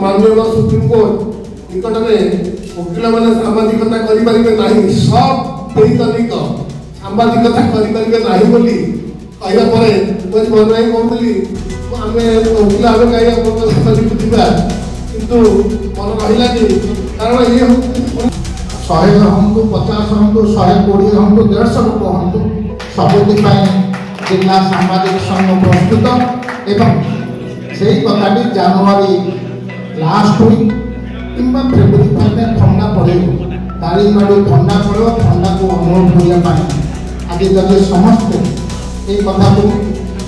माननीय सुप्रीमकोर्ट निकट में वकिल मैंने सामाजिकता करें सब वैतनिक सांबादिकता करें बोली कहला मन नहीं कहती आम वकिल आम कहीं बुझा कितु मन रही कारण ये 100 हूँ 50 हूँ 120 हूँ 150 लोक हूँ सबुपाई जिला सांबादिक संघ प्रस्तुत एवं से कथाटी जनवरी लास्ट वीक कि फेब्रुआरी फाइव ठंडा पड़े दारिंगबाड़ी ठंडा पड़ो ठंडा को अनुरोध करने आज जब समस्ते ये कथा को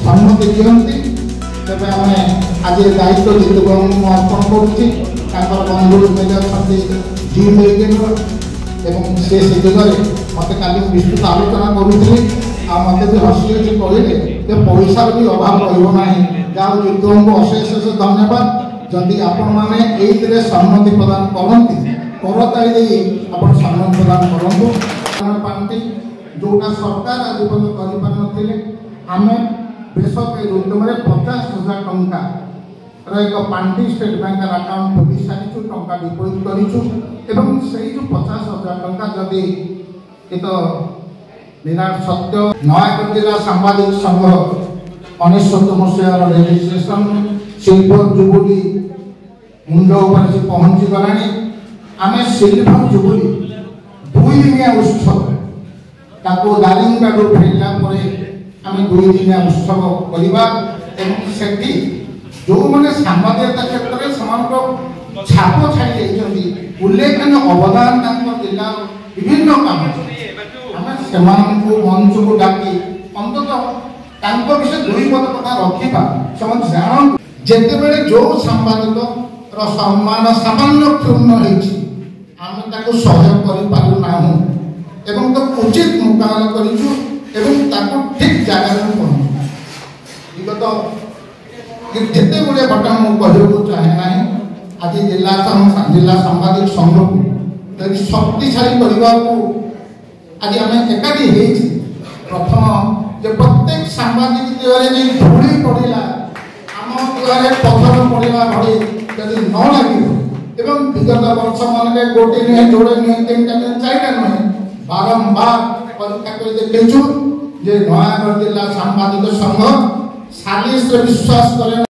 सम्मति दिखती तेज आम आज दायित्व जीतू अर्पण कर बंधु मेरे जी मेडिकल एवं से दिगरे मत का विस्तृत आलोचना करूँ मत भी हसी हसी कहले पैसार भी अभाव रहा जहाँ जीतू को अशेष धन्यवाद जदि आपण मैंने सम्मति प्रदान करती करताड़ी आप सम्मति प्रदान करूँ पार्टी जोटा सरकार आज कर आम बेसरकारी उद्यम 50,000 टंका एक पांठी स्टेट बैंक अकाउंट खोली सारी टंका डिपोजिट करूँ से जो 50,000 टंका जदि ये तो निराट सत्य नयागढ़ जिला सांबादिक संघ 1999 मसीहार रेजिस्ट्रेशन सिल्वर जुबली मुंड से पहुंची गलानी आम सिल्वर जुबली 2 दिनिया उत्सव ताको दारिंगबाड़ी फेरला आम 2 दिनिया उत्सव करवा से जो मैंने सांबादिकता क्षेत्र में छाप छाड़ी उल्लेखनीय अवदान जिला विभिन्न काम आम से मंच को डाकी अंततः विषय 2 पद कथा रखा से जान जिते बड़े जो सांबादिक सम्मान सामान्य क्षुण्ण होम सहयोग करना एवं तो उचित मुकाबला करूँ ठीक जगह पहुँच जिते गुड़े घटना मुझे कहूँ चाहे ना आज जिला सांबादिक संघ को शक्तिशाली करने को आज आम एकाठी प्रथम जो प्रत्येक सांबादिक दिगरे धूली पड़ा आम दिगरे पथर पड़ा भली जदि न लगे विगत वर्ष मान गोटे नुहे जोड़े नुहे 3टा नुहे 4टा नुहे बारंबार परीक्षा कर देखु जे नयागढ़ जिला सांबादिक संघ 40 विश्वास करे।